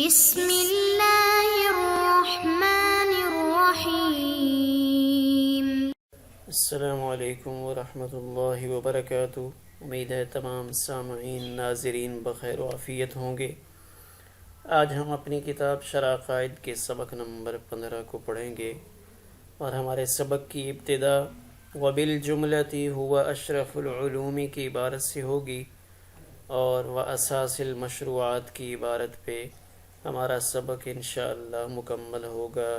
بسم اللہ الرحمن الرحیم۔ السلام علیکم ورحمۃ اللہ وبرکاتہ۔ امید ہے تمام سامعین ناظرین بخیر و عافیت ہوں گے۔ آج ہم اپنی کتاب شرح عقائد کے سبق نمبر 15 کو پڑھیں گے، اور ہمارے سبق کی ابتدا وَبِالْجُمْلَةِ هُوَ أَشْرَفُ الْعُلُومِ کی عبارت سے ہوگی، اور وَأَسَاسِ الْمَشْرُوعَاتِ کی عبارت پہ ہمارا سبق انشاءاللہ مکمل ہوگا۔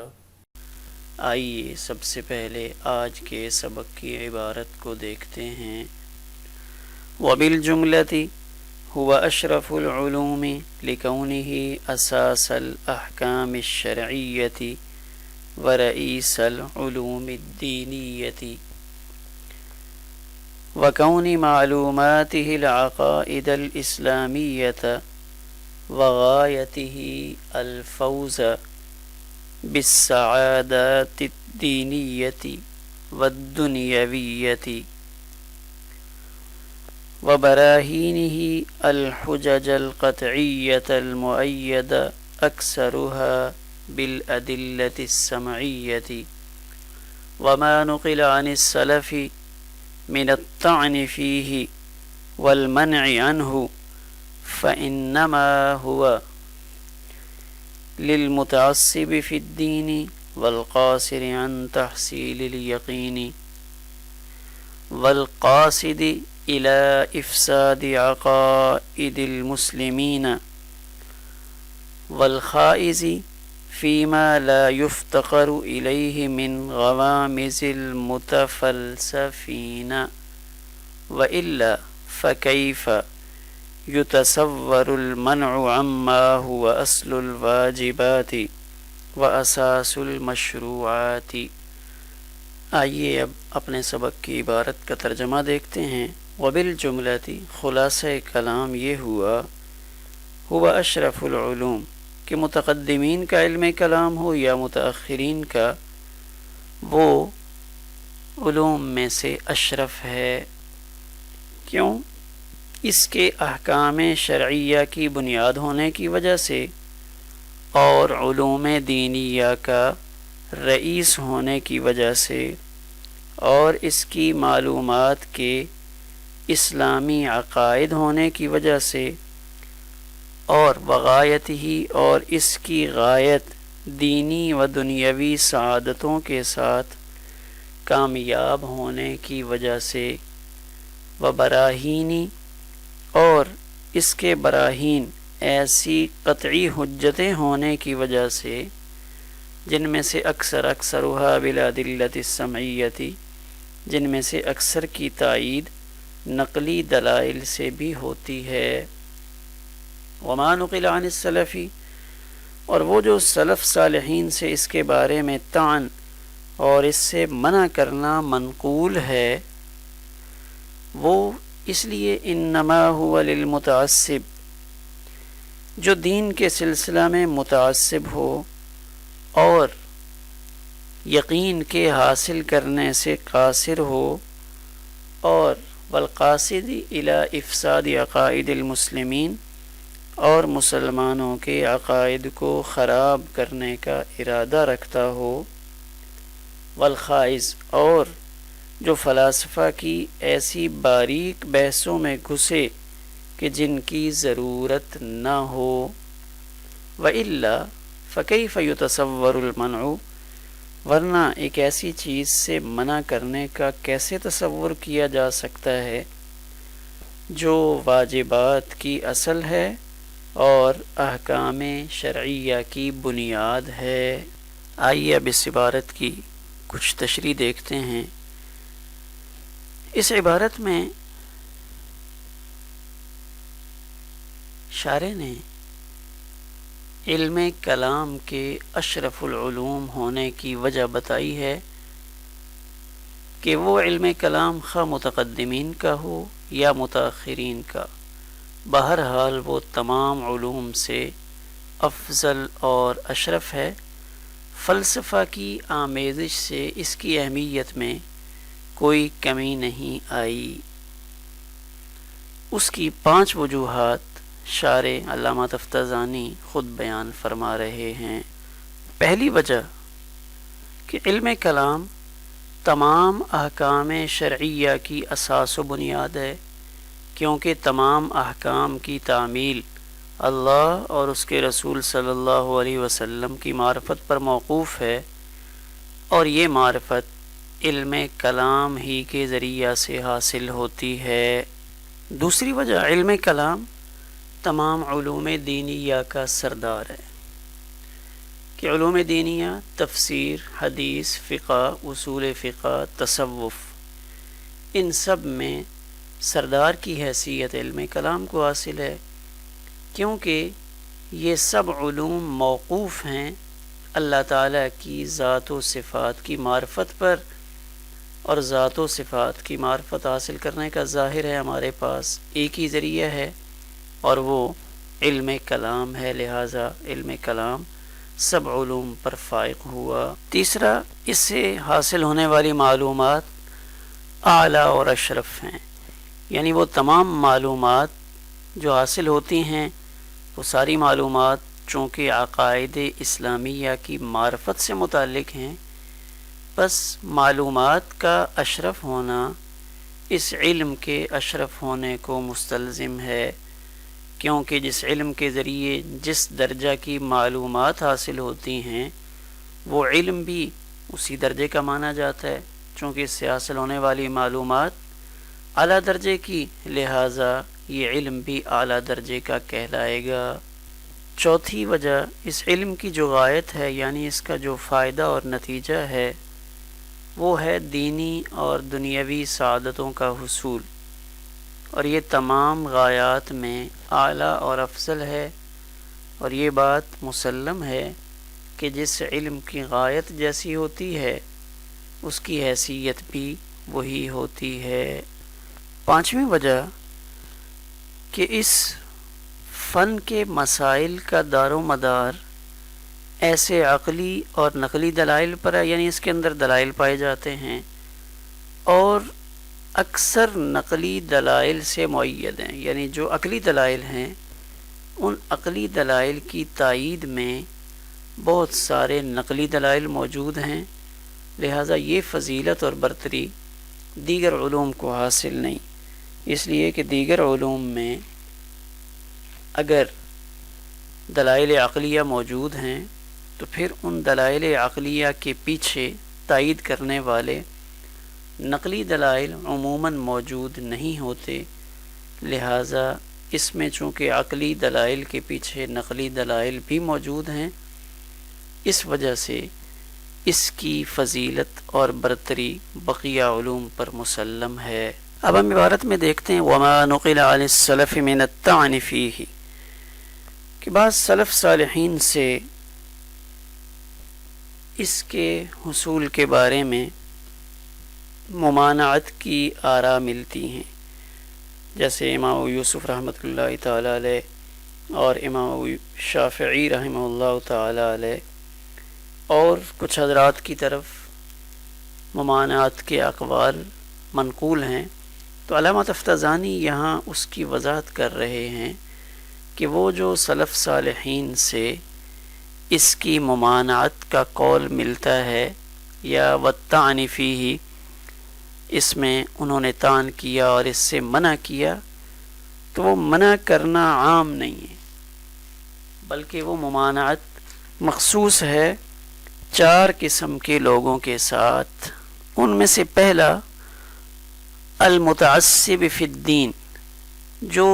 آئیے سب سے پہلے آج کے سبق کی عبارت کو دیکھتے ہیں۔ وَبِالْجُمْلَةِ هُوَ أَشْرَفُ الْعُلُومِ لِكَوْنِهِ أَسَاسَ الْأَحْكَامِ الشَّرْعِيَّةِ وَرَئِيسَ الْعُلُومِ الدِّينِيَّةِ، وَكَوْنِ مَعْلُومَاتِهِ الْعَقَائِدَ الْإِسْلَامِيَّةَ، وغايته الفوز بالسعادات الدينية والدنيوية، وبراهينه الحجج القطعية المؤيدة أكثرها بالأدلة السمعية، وما نقل عن السلف من الطعن فيه والمنع عنه فإنما هو للمتعصب في الدين والقاصر عن تحصيل اليقين، والقاصد إلى إفساد عقائد المسلمين، والخائز فيما لا يفتقر إليه من غوامز المتفلسفين، وإلا فكيف يتصور المنع عما هو أصل الواجبات وأساس المشروعات۔ آئیے اب اپنے سبق کی عبارت کا ترجمہ دیکھتے ہیں۔ وبالجملۃ، خلاصہ کلام یہ ہوا، هو اشرف العلوم، کہ متقدمین کا علم کلام ہو یا متأخرین کا، وہ علوم میں سے اشرف ہے۔ کیوں؟ اس کے احکام شرعیہ کی بنیاد ہونے کی وجہ سے، اور علوم دینیہ کا رئیس ہونے کی وجہ سے، اور اس کی معلومات کے اسلامی عقائد ہونے کی وجہ سے، اور وغایت ہی، اور اس کی غایت دینی و دنیاوی سعادتوں کے ساتھ کامیاب ہونے کی وجہ سے، وبراہینی، اور اس کے براہین ایسی قطعی حجتیں ہونے کی وجہ سے، جن میں سے اکثرها بالادلۃ السمعیۃ، جن میں سے اکثر کی تائید نقلی دلائل سے بھی ہوتی ہے۔ وما نقل عن السلف، اور وہ جو سلف صالحین سے اس کے بارے میں طعن اور اس سے منع کرنا منقول ہے، وہ اس لیے انما هو للمتعصب، جو دین کے سلسلہ میں متعصب ہو اور یقین کے حاصل کرنے سے قاصر ہو، اور والقاصد الى افساد عقائد المسلمین، اور مسلمانوں کے عقائد کو خراب کرنے کا ارادہ رکھتا ہو، والخائز، اور جو فلاسفہ کی ایسی باریک بحثوں میں گھسے کہ جن کی ضرورت نہ ہو، وإلا فكيف يتصور المنع، ورنہ ایک ایسی چیز سے منع کرنے کا کیسے تصور کیا جا سکتا ہے جو واجبات کی اصل ہے اور احکام شرعیہ کی بنیاد ہے۔ آئیے اب اس عبارت کی کچھ تشریح دیکھتے ہیں۔ اس عبارت میں شارح نے علم کلام کے اشرف العلوم ہونے کی وجہ بتائی ہے کہ وہ علم کلام خواہ متقدمین کا ہو یا متاخرین کا، بہرحال وہ تمام علوم سے افضل اور اشرف ہے۔ فلسفہ کی آمیزش سے اس کی اہمیت میں کوئی کمی نہیں آئی۔ اس کی 5 وجوہات شارح علامہ تفتازانی خود بیان فرما رہے ہیں۔ پہلی وجہ کہ علم کلام تمام احکام شرعیہ کی اساس و بنیاد ہے، کیونکہ تمام احکام کی تعمیل اللہ اور اس کے رسول صلی اللہ علیہ وسلم کی معرفت پر موقوف ہے، اور یہ معرفت علم کلام ہی کے ذریعہ سے حاصل ہوتی ہے۔ دوسری وجہ، علم کلام تمام علوم دینیہ کا سردار ہے، کہ علوم دینیہ تفسیر، حدیث، فقہ، اصول فقہ، تصوف، ان سب میں سردار کی حیثیت علم کلام کو حاصل ہے، کیونکہ یہ سب علوم موقوف ہیں اللہ تعالیٰ کی ذات و صفات کی معرفت پر، اور ذات و صفات کی معرفت حاصل کرنے کا ظاہر ہے ہمارے پاس ایک ہی ذریعہ ہے، اور وہ علم کلام ہے، لہٰذا علم کلام سب علوم پر فائق ہوا۔ تیسرا، اس سے حاصل ہونے والی معلومات اعلیٰ اور اشرف ہیں، یعنی وہ تمام معلومات جو حاصل ہوتی ہیں وہ ساری معلومات چونکہ عقائد اسلامیہ کی معرفت سے متعلق ہیں، بس معلومات کا اشرف ہونا اس علم کے اشرف ہونے کو مستلزم ہے، کیونکہ جس علم کے ذریعے جس درجہ کی معلومات حاصل ہوتی ہیں وہ علم بھی اسی درجے کا مانا جاتا ہے، چونکہ اس سے حاصل ہونے والی معلومات اعلیٰ درجے کی، لہٰذا یہ علم بھی اعلیٰ درجے کا کہلائے گا۔ چوتھی وجہ، اس علم کی جو غایت ہے، یعنی اس کا جو فائدہ اور نتیجہ ہے، وہ ہے دینی اور دنیاوی سعادتوں کا حصول، اور یہ تمام غایات میں اعلیٰ اور افضل ہے، اور یہ بات مسلم ہے کہ جس علم کی غایت جیسی ہوتی ہے اس کی حیثیت بھی وہی ہوتی ہے۔ پانچویں وجہ کہ اس فن کے مسائل کا دار و مدار ایسے عقلی اور نقلی دلائل پر ہے، یعنی اس کے اندر دلائل پائے جاتے ہیں اور اکثر نقلی دلائل سے مؤید ہیں، یعنی جو عقلی دلائل ہیں ان عقلی دلائل کی تائید میں بہت سارے نقلی دلائل موجود ہیں، لہٰذا یہ فضیلت اور برتری دیگر علوم کو حاصل نہیں، اس لیے کہ دیگر علوم میں اگر دلائل عقلیہ موجود ہیں تو پھر ان دلائل عقلیہ کے پیچھے تائید کرنے والے نقلی دلائل عموماً موجود نہیں ہوتے، لہٰذا اس میں چونکہ عقلی دلائل کے پیچھے نقلی دلائل بھی موجود ہیں، اس وجہ سے اس کی فضیلت اور برتری بقیہ علوم پر مسلم ہے۔ اب ہم عبارت میں دیکھتے ہیں وَمَا نُقِلَ عَنِ السَّلَفِ مِنَ الطَّعْنِ فِيهِ، کہ بعض سلف صالحین سے اس کے حصول کے بارے میں ممانعت کی آراء ملتی ہیں، جیسے امام یوسف رحمۃ اللہ تعالیٰ علیہ اور امام شافعی رحمہ اللہ تعالیٰ علیہ اور کچھ حضرات کی طرف ممانعت کے اقوال منقول ہیں، تو علامہ تفتازانی یہاں اس کی وضاحت کر رہے ہیں کہ وہ جو سلف صالحین سے اس کی ممانعت کا قول ملتا ہے یا والطعن فیہ، اس میں انہوں نے طعن کیا اور اس سے منع کیا، تو وہ منع کرنا عام نہیں ہے، بلکہ وہ ممانعت مخصوص ہے 4 قسم کے لوگوں کے ساتھ۔ ان میں سے پہلا المتعصب فی الدین، جو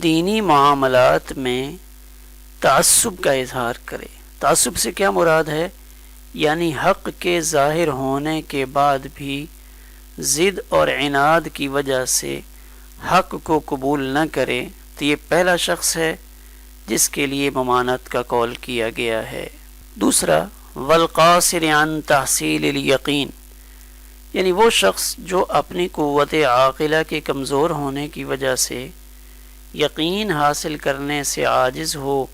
دینی معاملات میں تعصب کا اظہار کرے۔ تعصب سے کیا مراد ہے؟ یعنی حق کے ظاہر ہونے کے بعد بھی ضد اور عناد کی وجہ سے حق کو قبول نہ کرے، تو یہ پہلا شخص ہے جس کے لیے ممانعت کا قول کیا گیا ہے۔ دوسرا والقاصر عن تحصیل الیقین، یعنی وہ شخص جو اپنی قوت عاقلہ کے کمزور ہونے کی وجہ سے یقین حاصل کرنے سے عاجز ہو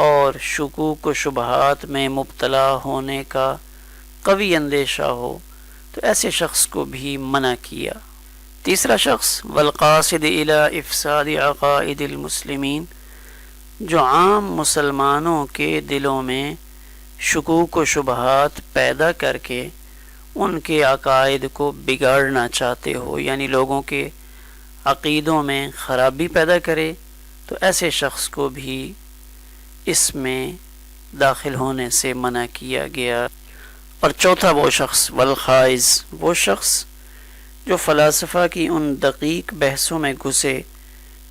اور شکوک و شبہات میں مبتلا ہونے کا قوی اندیشہ ہو، تو ایسے شخص کو بھی منع کیا۔ تیسرا شخص والقاصد الى افساد عقائد المسلمین، جو عام مسلمانوں کے دلوں میں شکوک و شبہات پیدا کر کے ان کے عقائد کو بگاڑنا چاہتے ہو، یعنی لوگوں کے عقیدوں میں خرابی پیدا کرے، تو ایسے شخص کو بھی اس میں داخل ہونے سے منع کیا گیا۔ اور چوتھا وہ شخص والخائز، وہ شخص جو فلاسفہ کی ان دقیق بحثوں میں گھسے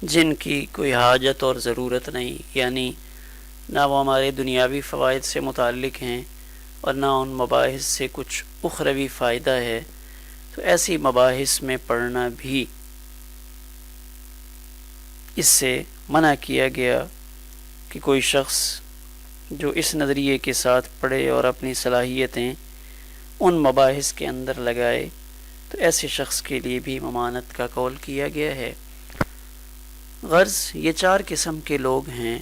جن کی کوئی حاجت اور ضرورت نہیں، یعنی نہ وہ ہمارے دنیاوی فوائد سے متعلق ہیں اور نہ ان مباحث سے کچھ اخروی فائدہ ہے، تو ایسی مباحث میں پڑھنا بھی اس سے منع کیا گیا کہ کوئی شخص جو اس نظریے کے ساتھ پڑھے اور اپنی صلاحیتیں ان مباحث کے اندر لگائے، تو ایسے شخص کے لیے بھی ممانعت کا قول کیا گیا ہے۔ غرض یہ 4 قسم کے لوگ ہیں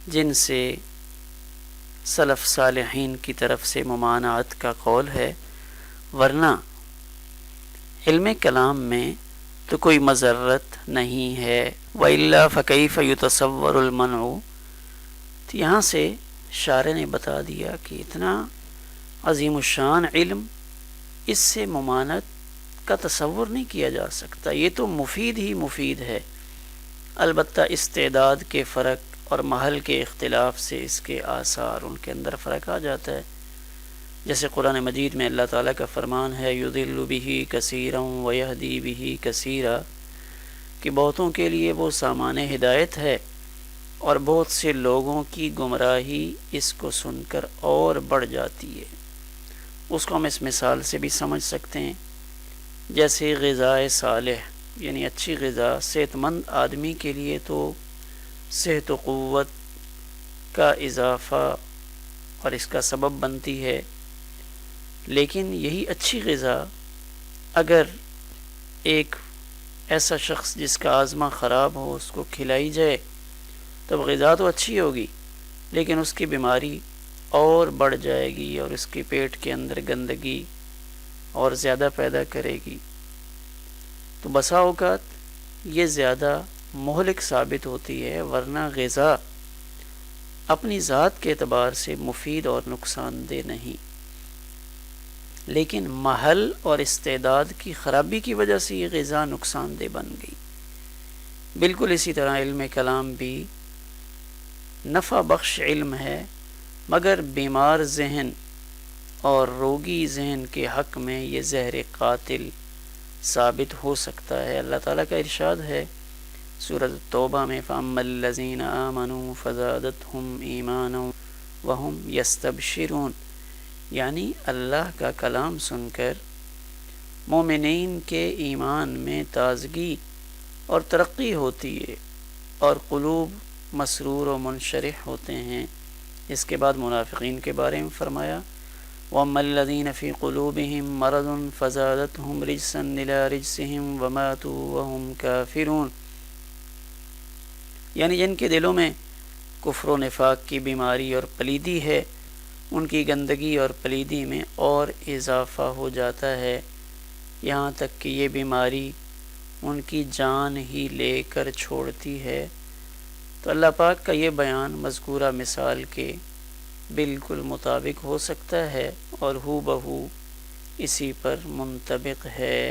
جن سے سلف صالحین کی طرف سے ممانعت کا قول ہے، ورنہ علم کلام میں تو کوئی مضرت نہیں ہے۔ وَإِلَّا فَكَيْفَ يُتَصَوَّرُ الْمَنْعُ، تو یہاں سے شارح نے بتا دیا کہ اتنا عظیم الشان علم، اس سے ممانعت کا تصور نہیں کیا جا سکتا، یہ تو مفید ہی مفید ہے، البتہ استعداد کے فرق اور محل کے اختلاف سے اس کے آثار، ان کے اندر فرق آ جاتا ہے۔ جیسے قرآن مجید میں اللہ تعالیٰ کا فرمان ہے یضل بہ کثیرا ویہدی بہ کثیرا، کہ بہتوں کے لیے وہ سامان ہدایت ہے اور بہت سے لوگوں کی گمراہی اس کو سن کر اور بڑھ جاتی ہے۔ اس کو ہم اس مثال سے بھی سمجھ سکتے ہیں، جیسے غذائے صالح یعنی اچھی غذا صحت مند آدمی کے لیے تو صحت و قوت کا اضافہ اور اس کا سبب بنتی ہے، لیکن یہی اچھی غذا اگر ایک ایسا شخص جس کا ہاضمہ خراب ہو اس کو کھلائی جائے تب غذا تو اچھی ہوگی، لیکن اس کی بیماری اور بڑھ جائے گی اور اس کے پیٹ کے اندر گندگی اور زیادہ پیدا کرے گی، تو بسا اوقات یہ زیادہ مہلک ثابت ہوتی ہے، ورنہ غذا اپنی ذات کے اعتبار سے مفید اور نقصان دہ نہیں، لیکن محل اور استعداد کی خرابی کی وجہ سے یہ غذا نقصان دہ بن گئی۔ بالکل اسی طرح علم کلام بھی نفع بخش علم ہے، مگر بیمار ذہن اور روگی ذہن کے حق میں یہ زہر قاتل ثابت ہو سکتا ہے۔ اللہ تعالیٰ کا ارشاد ہے سورۃ التوبہ میں فَأَمَّا الَّذِينَ آمَنُوا فَزَادَتْهُمْ إِيمَانًا وَهُمْ يَسْتَبْشِرُونَ، یعنی اللہ کا کلام سن کر مومنین کے ایمان میں تازگی اور ترقی ہوتی ہے اور قلوب مسرور و منشرح ہوتے ہیں۔ اس کے بعد منافقین کے بارے میں فرمایا وَأَمَّا الَّذِينَ فِي قُلُوبِهِم مَّرَضٌ فَزَادَتْهُمْ رِجْسًا إِلَىٰ رِجْسِهِمْ وَمَاتُوا وَهُمْ كَافِرُونَ، یعنی جن کے دلوں میں کفر و نفاق کی بیماری اور پلیدی ہے، ان کی گندگی اور پلیدی میں اور اضافہ ہو جاتا ہے، یہاں تک کہ یہ بیماری ان کی جان ہی لے کر چھوڑتی ہے۔ تو اللہ پاک کا یہ بیان مذکورہ مثال کے بالکل مطابق ہو سکتا ہے اور ہو بہو اسی پر منطبق ہے۔